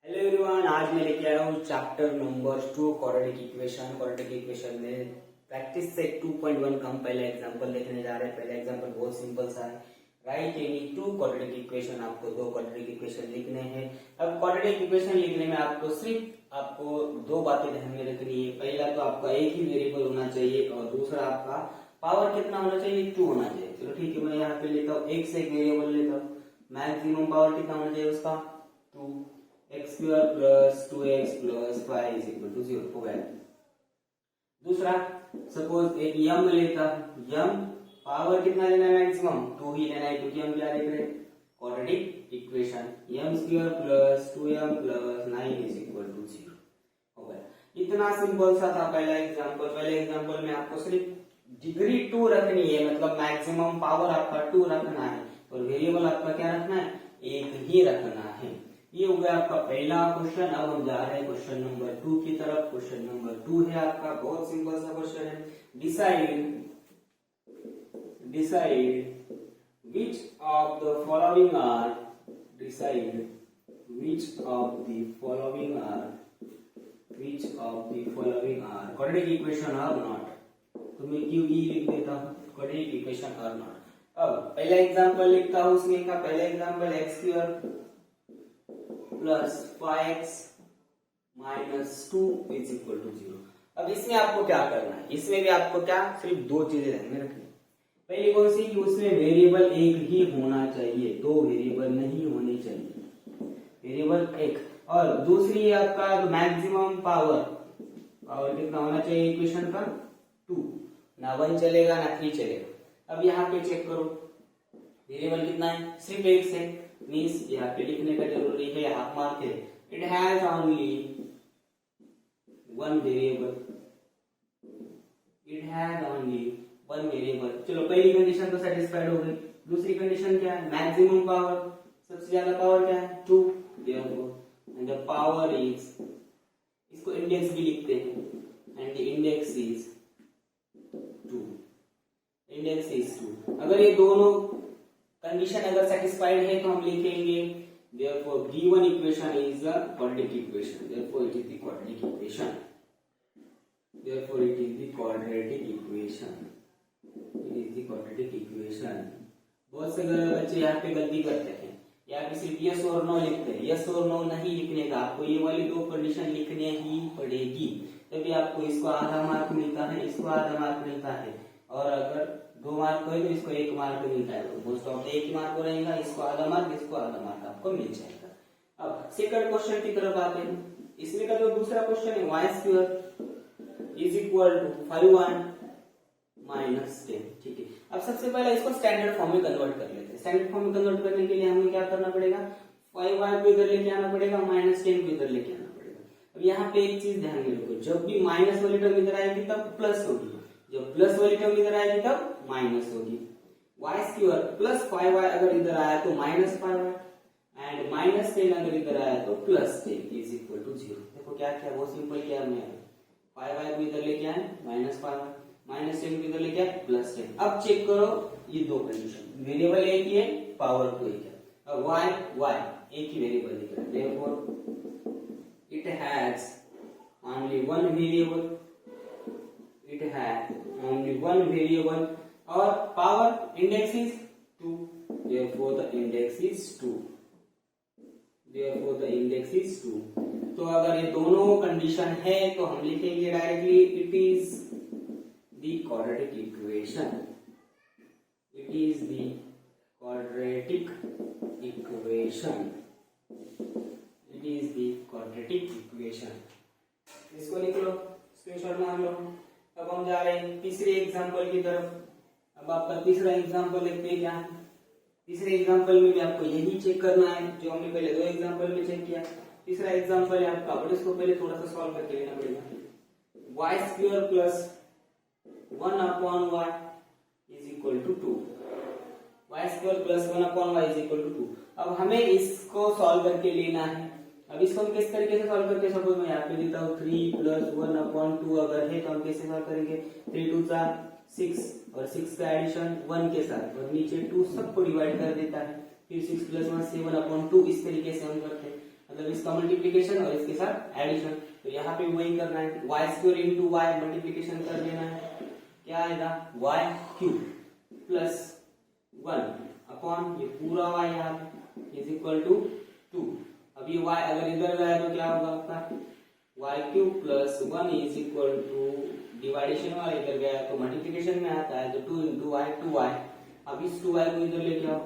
Hello everyone, आज मैं लेके आया हूँ chapter number 2 quadratic equation. Quadratic equation में प्रैक्टिस सेट 2.1 का हम पहले एग्जांपल देखने जा रहे हैं। पहला एग्जांपल बहुत सिंपल सा है, right any two quadratic equation. आपको दो क्वाड्रेटिक इक्वेशन लिखने हैं। अब क्वाड्रेटिक इक्वेशन लिखने में आपको दो बातें ध्यान में रखनी है। पहला तो आपका एक ही वेरिएबल होना चाहिए और दूसरा आपका पावर कितना होना चाहिए, 2 होना चाहिए। चलो ठीक है, मैं यहाँ पे लेता हूँ एक से एक वेरिएबल लेता हूँ। मैक्सिमम पावर कितना होना चाहिए उसका, 2 x square plus 2x plus 5 is equal to 0 हो गया। दूसरा सपोज एक यम लेता हूं, यम पावर कितना लेना है, मैक्सिमम 2 ही लेना है, क्योंकि हम क्या देख रहे हैं, quadratic equation. M square plus 2m plus 9 is equal to 0 हो गया। इतना सिंपल सा था पहला एग्जांपल। पहले एग्जांपल में आपको सिर्फ डिग्री 2 रखनी है, मतलब मैक्सिमम पावर आपका 2 रखना है और वेरिएबल आपका क्या रखना है, एक ही रखना है। ये हो गया आपका पहला क्वेश्चन। अब हम जा रहे हैं क्वेश्चन नंबर 2 की तरफ। क्वेश्चन नंबर 2 है आपका, बहुत सिंपल सा क्वेश्चन है। Decide which of the following are decide which of the following are quadratic equation or not। तो मैं QE लिख देता हूँ, quadratic equation or not। अब पहला एग्जांपल लिखता हूँ। उसमें का पहला example x square plus 5x minus 2 is equal to 0। अब इसमें आपको क्या करना है, इसमें भी आपको क्या सिर्फ दो चीजें ध्यान में रखनी। पहली कौन सी, कि उसमें वेरिएबल एक ही होना चाहिए, दो वेरिएबल नहीं होने चाहिए, वेरिएबल एक। और दूसरी आपका मैक्सिमम पावर कितना होना चाहिए इक्वेशन का, 2, ना 1 चलेगा ना 3 चलेगा। अब यहाँ पे चेक करो, वेरिएबल कितना है, सिर्फ एक से, मीन्स यहाँ पे लिखने का जरूरी है, आप मानते हैं it has only one variable, it has only one variable. चलो पहली कंडीशन तो सेटिस्फाइड हो गई। दूसरी कंडीशन क्या है, मैक्सिमम पावर, सबसे ज्यादा पावर क्या है, 2, एंड द पावर इज, इसको इंडेक्स भी लिखते हैं, and the index is 2, index is 2। अगर ये दोनों कंडीशन अगर सेटिस्फाइड है तो हम लिखेंगे therefore given equation is a quadratic equation, therefore it is the quadratic equation, therefore it is the quadratic equation, it is the quadratic equation। बहुत से बच्चे यहाँ पे गलती करते हैं, यहाँ पे सिर्फ यस और नो लिखते हैं। यस और नो नहीं लिखने का, आपको ये वाली दो कंडीशन लिखने ही पड़ेगी, तभी आपको इसको आधा मार्क मिलता है, इसको आधा मार्क मिलता है। और अगर 2 मार्क हो तो इसको 1 मार्क मिलता है, मोस्ट ऑफ 1 मार्क रहेगा, इसको आधा मार्क, इसको आधा मार्क आपको मिल जाएगा। अब सेकंड क्वेश्चन की तरफ आते हैं। इसमें का जो दूसरा क्वेश्चन है, Y square is equal to 5y minus 10। ठीक है, अब सबसे पहले इसको स्टैंडर्ड फॉर्म में कन्वर्ट कर लेते हैं। स्टैंडर्ड फॉर्म में कन्वर्ट करने के लिए हमें क्या करना पड़ेगा, 5y को इधर लेके आना पड़ेगा, माइनस 10 को इधर लेके आना पड़ेगा। अब यहाँ पे एक चीज ध्यान में रखो, जब भी माइनस वाली टर्म इधर आएगी तब प्लस होगी, जब प्लस वाली टर्म इधर आएगी तब माइनस होगी। वाई स्क्वायर प्लस 5y अगर इधर आया तो माइनस 5y, एंड माइनस 10 अगर इधर आया तो प्लस 10 इज इक्वल टू 0। देखो क्या किया, बहुत सिंपल किया हमने, 5y को इधर लेके आए माइनस 5y, माइनस 10 को इधर लेके आए प्लस 10। अब चेक करो ये दो कंडीशन, वेरिएबल एक ही है, पावर 2 एक है। अब y एक ही वेरिएबल दिख रहा है, therefore it has only one variable, it has only one variable, और power index is 2, therefore the index is 2, therefore the index is 2। तो अगर ये दोनों कंडीशन है तो हम लिखेंगे directly it is the quadratic equation, it is the quadratic equation, it is the quadratic equation. इसको लिख लो, स्क्रीनशॉट मार लो। अब हम जा रहे हैं तीसरे एग्जांपल की तरफ। अब आपका तीसरा एग्जांपल देखते हैं क्या है। तीसरे एग्जांपल में भी आपको यही चेक करना है जो हमने पहले दो एग्जांपल में चेक किया। तीसरा एग्जांपल है आपका, बट इसको पहले थोड़ा सा सॉल्व करके लेना पड़ेगा। Y square plus 1 upon y is equal to 2, Y square plus 1 upon y is equal to 2। अब हमें इसको सॉल्व करके लेना है। अब इसको हम किस तरीके से सॉल्व करके, सपोज मैं यहाँ पे देता हूँ 3 प्लस 1 अपॉन 2 अगर है तो हम कैसे सॉल्व करेंगे, 3 2 6 और 6 का एडिशन 1 के साथ, और नीचे 2 सबको डिवाइड कर देता है, फिर 6 प्लस 1 7 अपॉन 2, इस तरीके से हम करते हैं। मतलब इसका मल्टीप्लीकेशन और इसके साथ एडिशन। तो यहाँ पे वही करना है, Y square into Y multiplication कर देना है, क्या आएगा वाई क्यूब प्लस 1 अपॉन ये पूरा वाई यहाँ पे इज इक्वल टू 2। अब ये वाई अगर इधर गया तो क्या होगा आपका Y cube plus 1 is equal to division वाला इधर गया तो मल्टीप्लीकेशन में आता है, तो 2 इंटू वाई 2y। अब इस 2y को इधर लेके आओ,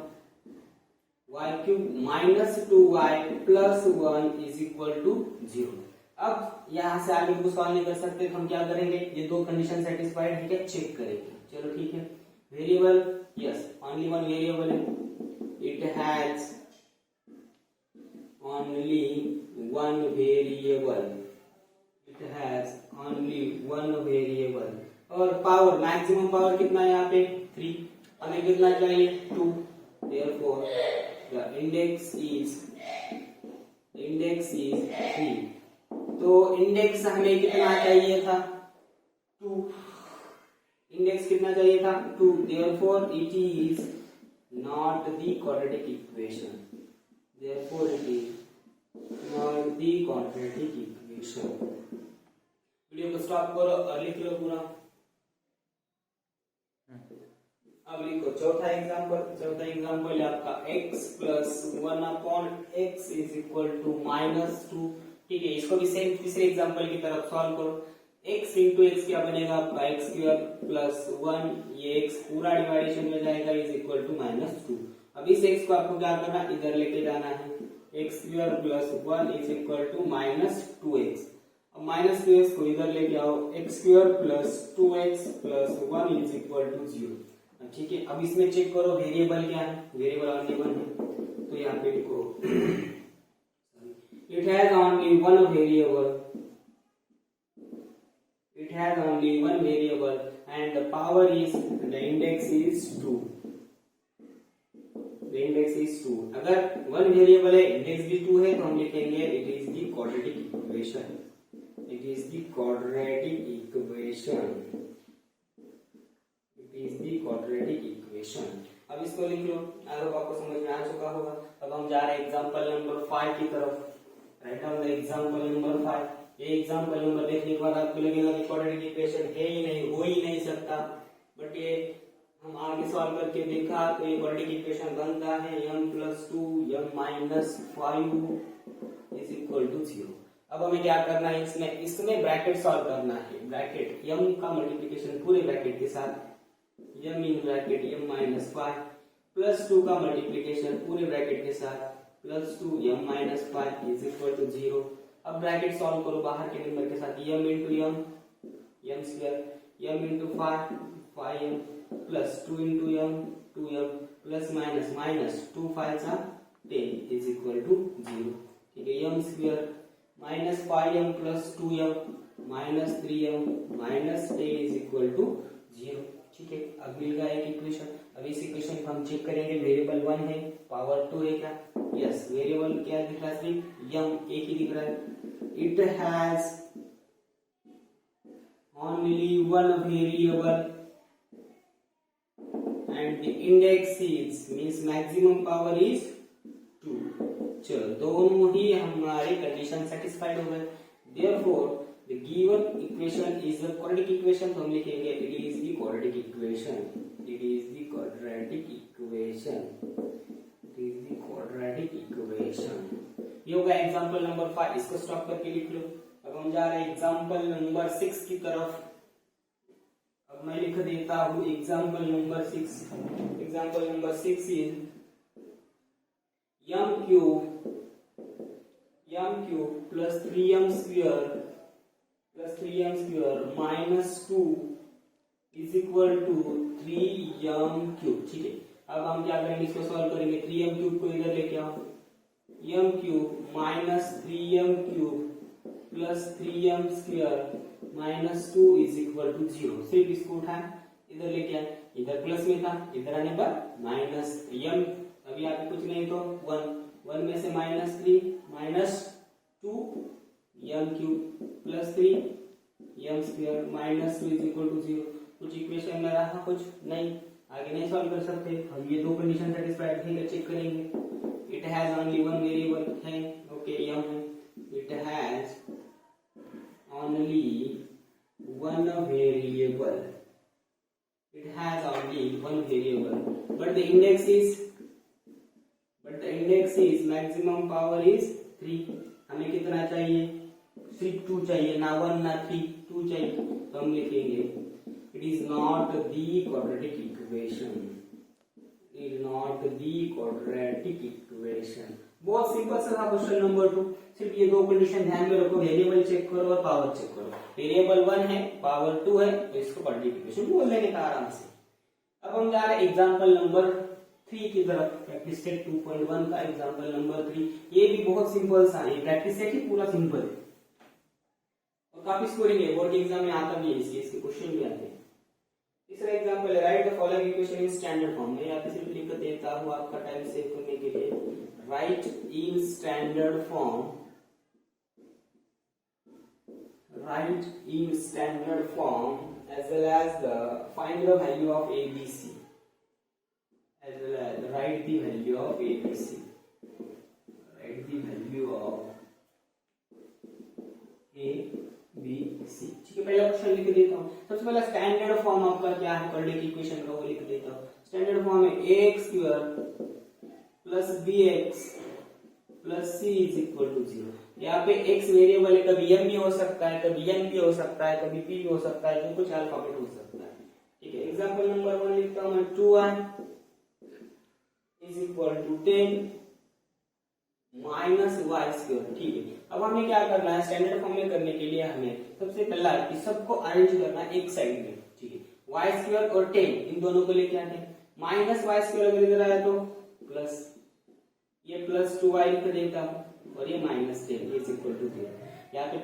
Y cube minus 2y plus 1 is equal to 0। अब यहाँ से आगे को सॉल्व नहीं कर सकते तो हम क्या करेंगे, ये दो कंडीशन सेटिस्फाइड है क्या चेक करेंगे। चलो ठीक है, variable yes only one variable है, it has only one variable, it has only one variable. और पावर मैक्सिमम पावर कितना है यहाँ पे 3, हमें कितना चाहिए 2, therefore the index is 3। तो इंडेक्स हमें कितना चाहिए था 2, इंडेक्स कितना चाहिए था 2, therefore it is not the quadratic equation, therefore it is not the quadratic equation। Video को स्टॉप करो और लिख लो पूरा। अब लिखो चौथा एग्जांपल है आपका x plus 1 upon x is equal to minus 2। ठीक है, इसको भी सेम तीसरे एग्जांपल की तरफ सॉल्व करो। x इंटू एक्स क्या बनेगा आपका एक्स स्क्वायर प्लस 1, ये x पूरा डिवाइडेशन में जाएगा इज इक्वल टू माइनस 2। अब इस x को आपको क्या करना इधर लेके जाना है, X square plus 1 is equal to minus 2x। अब माइनस 2x को इधर लेके आओ, X square plus 2x plus 1 is equal to 0। ठीक है, अब इसमें चेक करो वेरिएबल क्या है, वेरिएबल ओनली वन है, तो यहाँ पे लिखो it has only one variable, it has only one variable and the power is the index is 2, the index is 2। अगर वन वेरिएबल है इंडेक्स भी 2 है तो हम लिखेंगे it is the quadratic equation, it is the quadratic equation, is the quadratic equation. अब इसको लिख लो, अगर आपको समझ में आ चुका होगा। अब हम जा रहे हैं एग्जांपल नंबर 5 की तरफ। Write down the example number 5। ये एग्जांपल नंबर देखने के बाद आपको लगेगा कि क्वाड्रेटिक इक्वेशन है ही नहीं, हो ही नहीं सकता, बट ये हम आगे सॉल्व करके देखा तो ये क्वाड्रेटिक इक्वेशन बनता है m + 2 m - 5 is equal to 0। अब हमें क्या करना है, इसमें ब्रैकेट सॉल्व करना है, ब्रैकेट m का मल्टीप्लिकेशन पूरे ब्रैकेट के साथ m in bracket m - 5 plus 2 का मल्टीप्लिकेशन पूरे ब्रैकेट के साथ plus 2 m - 5 is equal to 0। अब ब्रैकेट सॉल्व करो बाहर के नंबर के साथ, m into m square, m into 5 5m plus 2 into m 2m plus minus 2 5 10 is equal to 0। ठीक है, m square minus 5m plus 2m minus 3m minus 10 is equal to 0। ठीक है, अब मिल गया एक इक्वेशन। अब इस इक्वेशन को हम चेक करेंगे, वेरिएबल 1 है, पावर 2 है क्या, यस। वेरिएबल क्या दिख रहा है, m एक ही दिख रहा है। It has only one variable and the index is means maximum power is 2। चलो दोनों ही हमारे कंडीशन सेटिस्फाइड हो गए, therefore the given equation is a quadratic equation, तो हम लिखेंगे it is the quadratic equation, it is the quadratic equation, it is the quadratic equation। ये होगा एग्जांपल नंबर 5, इसको स्टॉप करके लिख लो। अब हम जा रहे हैं एग्जांपल नंबर 6 की तरफ। अब मैं लिख देता हूँ example number 6। Example number 6 is m cube plus 3m square minus 2 is equal to 3m cube। ठीक है, अब हम क्या करेंगे, इसको सॉल्व करेंगे। 3m क्यूब को इधर लेके आओ, m cube minus 3m cube plus 3m square minus 2 is equal to 0। सिर्फ इसको उठाए इधर लेके आए, इधर प्लस में था, इधर आने पर माइनस m, अभी आगे कुछ नहीं तो 1 में से minus 3 minus 2 m cube plus 3 m square minus 2 is equal to 0। कुछ इक्वेशन में रहा, कुछ नहीं, आगे नहीं सॉल्व कर सकते। हम ये दो कंडीशन सेटिस्फाइड है, चेक करेंगे। It has only one variable है, ओके m है, but the index is maximum power is 3. हमें कितना चाहिए? सिर्फ 2 चाहिए, ना 1 ना 3, 2 चाहिए. तो हम लिखेंगे it is not the quadratic equation. It is not the quadratic equation. बहुत सिंपल सा था क्वेश्चन नंबर 2. सिर्फ ये दो कंडीशन ध्यान में रखो, वेरिएबल चेक करो और पावर चेक करो. वेरिएबल 1 है, पावर 2 है, तो इसको क्वाड्रेटिक इक्वेशन बोल देंगे आराम से. अब हम जा रहे हैं एग्जांपल नंबर 3 की तरफ. प्रैक्टिस सेट 2.1 का एग्जांपल नंबर 3. ये भी बहुत सिंपल सा है, प्रैक्टिस सेट ही पूरा सिंपल है और काफी स्कोरिंग है. बोर्ड एग्जाम में आता भी है, इसके क्वेश्चन भी आते हैं. तीसरा एग्जांपल है right the following equation in standard form. मैं यहाँ पे सिर्फ लिख देता हूँ आपका टाइम सेव करने के लिए. Right in standard form, write in standard form as well as the find the value of ABC, as well as write the value of ABC, write the value of ABC. ठीक है, पहला question लिख देता हूँ. सबसे पहला standard form आपका क्या है क्वाड्रेटिक इक्वेशन का, वो लिख देता हूँ. स्टैंडर्ड फॉर्म है ax square plus bx plus c is equal to 0. यहाँ पे x वेरिएबल है, कभी m भी हो सकता है, कभी n भी हो सकता है, कभी p भी हो सकता है, तो कुछ अल्फाबेट हो सकता है. ठीक है, एग्जांपल नंबर 1 लिखता हूँ मैं. 2y is equal to 10 minus y square. ठीक है, अब हमें क्या करना है स्टैंडर्ड फॉर्म में करने के लिए हमें सबसे पहला इस सबको अरेंज करना है एक साइड में. ठीक है, y स्क्वायर और 10 इन दोनों को लेके आते हैं. माइनस y स्क्वायर अगर इधर आया तो प्लस, ये प्लस 2y लिख देता हूँ और ये माइनस 10 इज इक्वल टू 0. यहाँ पे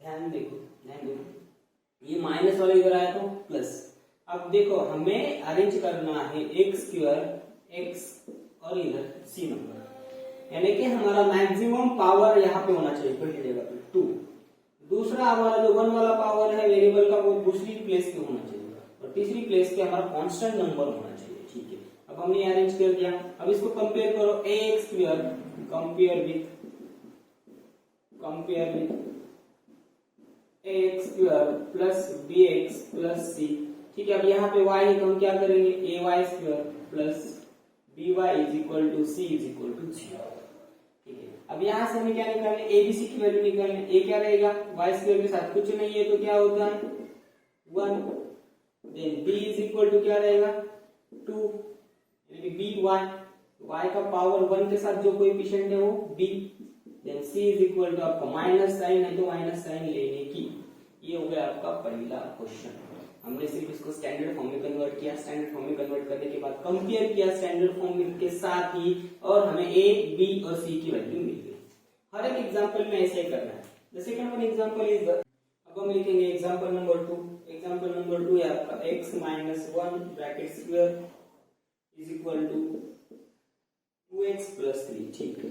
ध्यान देखो, ये माइनस वाला इधर आया तो प्लस. अब देखो हमें अरेंज करना है x स्क्वायर x और इधर c नंबर, यानी कि हमारा मैक्सिमम पावर यहाँ पे होना चाहिए पहली जगह पे 2. दूसरा हमारा जो 1 वाला पावर है वेरिएबल का वो दूसरी प्लेस पे होना चाहिए और तीसरी प्लेस पे हमारा कांस्टेंट नंबर होना चाहिए. ठीक है, अब हमने अरेंज कर दिया. अब इसको कंपेयर करो. ax square compare with ax square plus bx plus c. ठीक है, अब यहाँ पे y है तो हम क्या करेंगे ay square plus by is equal to c is equal to 0. ठीक है, अब यहाँ से हमें क्या निकालना है abc की वैल्यू निकालनी है. a क्या रहेगा y स्क्वायर के साथ कुछ नहीं है तो क्या होता है 1. Then b is equal to क्या रहेगा 2, यानी कि y का पावर 1 के साथ जो कोएफिशिएंट है वो b. Then c is equal to आपका माइनस साइन है तो माइनस साइन लेने की. ये हो गया आपका पहला क्वेश्चन. हमने सिर्फ इसको स्टैंडर्ड फॉर्म में कन्वर्ट किया. स्टैंडर्ड फॉर्म में कन्वर्ट करने के बाद कंपेयर किया स्टैंडर्ड फॉर्म के साथ ही और हमें a, b और c की वैल्यू मिल गई. हर एक एग्जांपल में ऐसे ही करना है. The second one example is अब हम लिखेंगे एग्जांपल नंबर 2. एग्जांपल नंबर 2 है आपका x minus 1 bracket square is equal to 2x plus 3. ठीक है,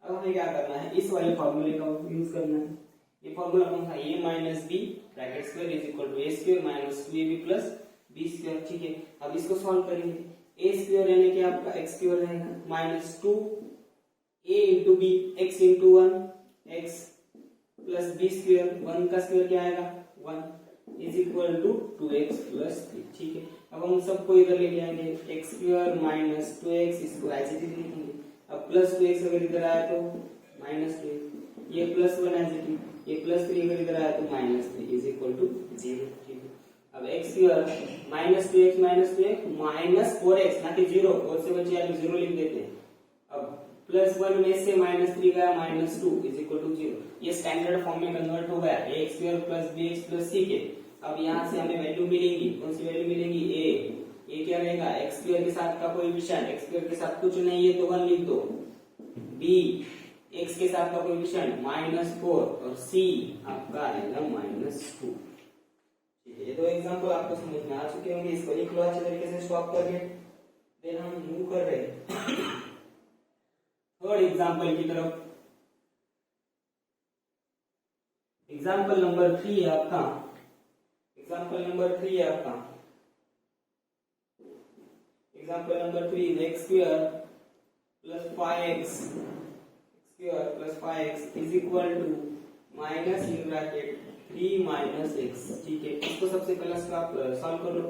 अब हमें क्या करना है इस वाले फॉर्मूले का यूज करना है. ये फॉर्मूला कौन सा a minus b bracket square is equal to a square minus 2ab plus b square. ठीक है, अब इसको सॉल्व करेंगे. a स्क्वायर यानी कि आपका x स्क्वायर रहेगा minus 2a into b x into 1 x plus b square 1 का स्क्वायर क्या आएगा 1 is equal to 2x plus 3. ठीक है, अब हम सबको इधर ले जाएंगे x स्क्वायर माइनस 2x इसको एज इट इज लिखेंगे. अब प्लस 2x अगर इधर आया तो माइनस 2, ये प्लस 1 एज इट इज, ये प्लस 3 अगर इधर आया तो माइनस 3 इज इक्वल टू 0. ठीक है, अब x square minus 2x minus 4x ना कि 0 और से बचे आप 0 लिख देते हैं. अब प्लस 1 में से माइनस 3 गया माइनस 2 इज इक्वल टू 0. ये स्टैंडर्ड फॉर्म में कन्वर्ट हो गया x square plus bx plus c के. अब यहाँ से हमें वैल्यू मिलेंगी, कौन सी वैल्यू मिलेंगी a क्या रहेगा x स्क्वायर के साथ का कोएफिशिएंट, x स्क्वायर के साथ कुछ नहीं है तो 1 लिख दो. b x के साथ का कोएफिशिएंट माइनस 4 और c आपका आएगा माइनस 2. ठीक है, ये दो एग्जांपल आपको समझ में आ चुके होंगे. इसको लिख लो अच्छे तरीके से स्टॉप करके. देन हम मूव कर रहे हैं थर्ड एग्जांपल की तरफ. एग्जांपल नंबर 3 है आपका. एग्जांपल नंबर 3 है आपका. Example number 3 x square plus 5x square plus 5x is equal to minus in bracket 3 minus x. ठीक है, इसको सबसे पहले सॉल्व कर लो.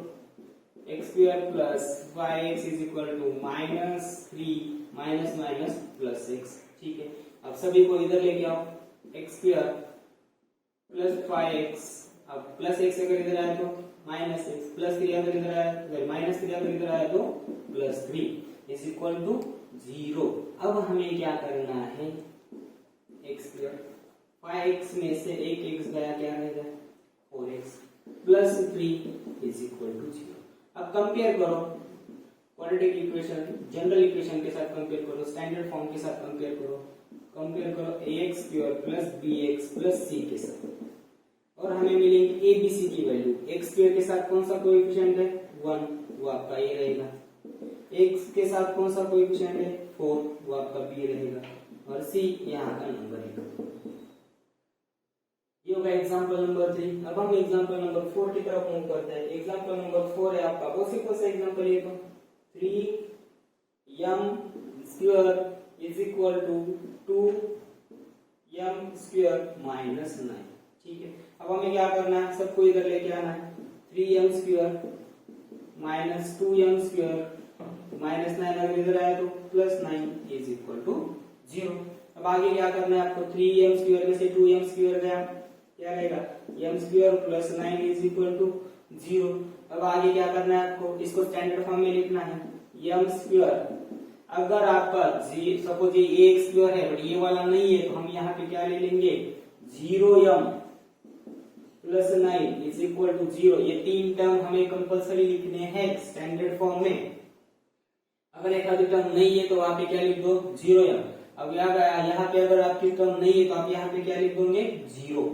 X square plus Y X is equal to minus 3 minus minus plus X. ठीक है, अब सभी को इधर लेके आओ, एक्स स्क्वायर प्लस 5x, अब प्लस एक्स अगर इधर आया तो माइनस एक्स, प्लस 3 अगर इधर आया, माइनस 3 अगर इधर आया तो प्लस 3 इज इक्वल टू 0। अब हमें क्या करना है, एक्स स्क्वायर 5x में से एक x गया, क्या रहेगा 4x plus 3 is equal to 0। अब कंपेयर करो क्वाड्रेटिक इक्वेशन जनरल इक्वेशन के साथ कंपेयर करो, स्टैंडर्ड फॉर्म के साथ कंपेयर करो, कंपेयर करो ax square plus bx plus c के साथ, और हमें मिलेंगे abc की वैल्यू। x स्क्वायर के साथ कौन सा कोएफिशिएंट है 1, वो आपका a रहेगा। x के साथ कौन सा कोएफिशिएंट है 4, वो आपका b रहेगा, और c यहाँ का नंबर है। ये होगा एग्जांपल नंबर 3। अब हम एग्जांपल नंबर 4 की तरफ मूव करते हैं। एग्जांपल नंबर 4 है आपका बहुत सिंपल सा एग्जांपल है, तो 3m square is equal to 2m square minus 9। ठीक है, अब हमें क्या करना है, सबको इधर लेके आना है। 3m square minus 2m square minus 9 अगर इधर आया तो प्लस 9 इज इक्वल टू 0। अब आगे क्या करना है आपको, 3m स्क्वायर में से 2m स्क्वायर गया, क्या रहेगा m square plus 9 is equal to 0। अब आगे क्या करना है आपको, इसको स्टैंडर्ड फॉर्म में लिखना है। m स्क्वायर अगर आपका सपोज ये a स्क्वायर है बट ये वाला नहीं है, तो हम यहाँ पे क्या ले लेंगे 0m plus 9 is equal to 0। ये तीन टर्म हमें कंपल्सरी लिखने हैं स्टैंडर्ड फॉर्म में। अगर एक आधी टर्म नहीं है तो वहां पे क्या लिख दो 0m। अब यहाँ पे अगर आपकी टर्म नहीं है तो आप यहाँ पे क्या लिख दोगे 0।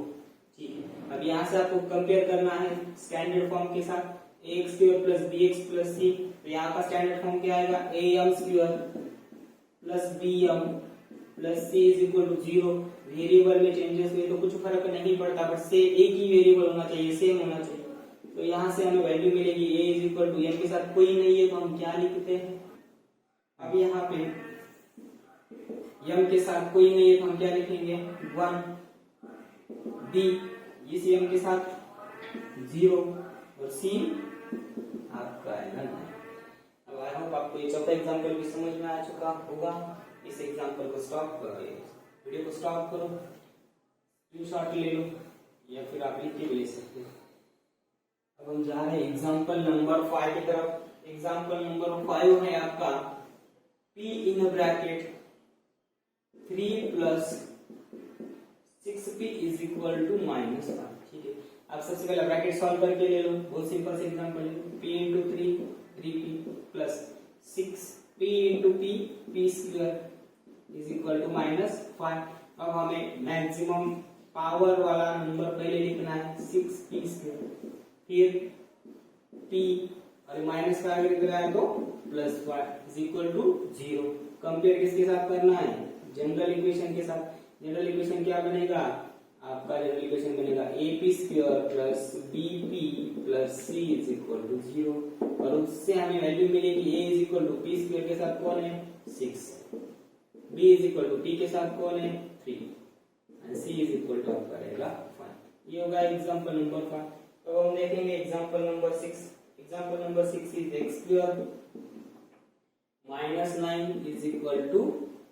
ठीक है, अब यहाँ से आपको कंपेयर करना है स्टैंडर्ड फॉर्म के साथ, ax square plus bx plus c। तो यहाँ का स्टैंडर्ड फॉर्म क्या आएगा, am square plus bm plus c is equal to 0। Variable में चेंजेस हुए तो कुछ फर्क नहीं पड़ता, बट से एक ही वेरिएबल होना चाहिए, सेम होना चाहिए। तो यहाँ से हमें वैल्यू मिलेगी a is equal to m के साथ कोई नहीं है तो हम क्या लिखते हैं, अब यहाँ पे m के साथ कोई नहीं है तो हम क्या लिखेंगे 1, b इस m के साथ 0 और c आपका आएगा 9। अब आई होप आपको ये चौथा एग्जांपल भी समझ में आ चुका होगा। इस एग्जांपल को स्टॉप करो, वीडियो को स्टॉप करो, स्क्रीनशॉट ले लो या फिर आप लिख के भी ले सकते हो। अब हम जा रहे हैं एग्जांपल नंबर 5 की तरफ। एग्जांपल नंबर 5 है आपका p in bracket 3 plus 6p is equal to minus 1। ठीक है, अब सबसे पहले ब्रैकेट सॉल्व करके ले लो, बहुत सिंपल से एग्जांपल है। p into 3 3p plus 6p into p p square is equal to minus 5। अब हमें मैक्सिमम पावर वाला नंबर पहले लिखना है 6p स्क्वायर, फिर p और माइनस का अगर इधर आए तो plus 5 is equal to 0। Compare किसके साथ करना है, जनरल इक्वेशन के साथ। जनरल इक्वेशन क्या बनेगा आपका, जनरल इक्वेशन बनेगा ap square plus bp plus c is equal to 0, और उससे हमें वैल्यू मिलेगी a is equal to p स्क्वायर के साथ कौन है 6, b is equal to p के साथ कौन है 3 and c is equal to आपका रहेगा 5। ये होगा एग्जांपल नंबर 5। तो हम देखेंगे example number 6। Example number 6 is x square minus 9 is equal to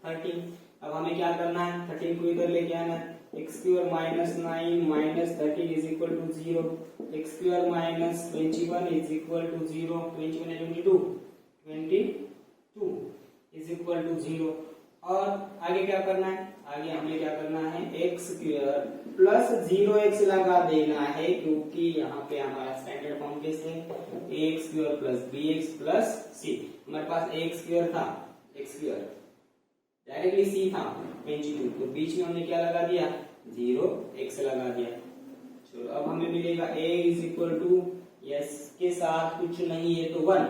13। अब हमें क्या करना है, 13 को इधर लेके आना है। X square minus 9 minus 13 is equal to 0, X square minus 21 is equal to 0, 21 है 22 इज इक्वल टू 0। और आगे क्या करना है, आगे हमें क्या करना है एक्स स्क्वायर प्लस 0x लगा देना है, क्योंकि यहाँ पे हमारा स्टैंडर्ड फॉर्म कैसे है X square plus bx plus c। हमारे पास एक्स स्क्वायर था, एक्स स्क्वायर डायरेक्टली c था 22, तो बीच में हमने क्या लगा दिया 0x लगा दिया। चलो अब हमें मिलेगा a is equal to yes के साथ कुछ नहीं है तो 1,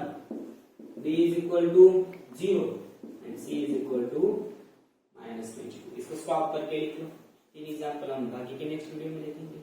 b is equal to 0 and c is equal to minus 22। इसको स्टॉप करके लिख लो। तीन एग्जांपल हम बाकी के नेक्स्ट वीडियो में देखेंगे।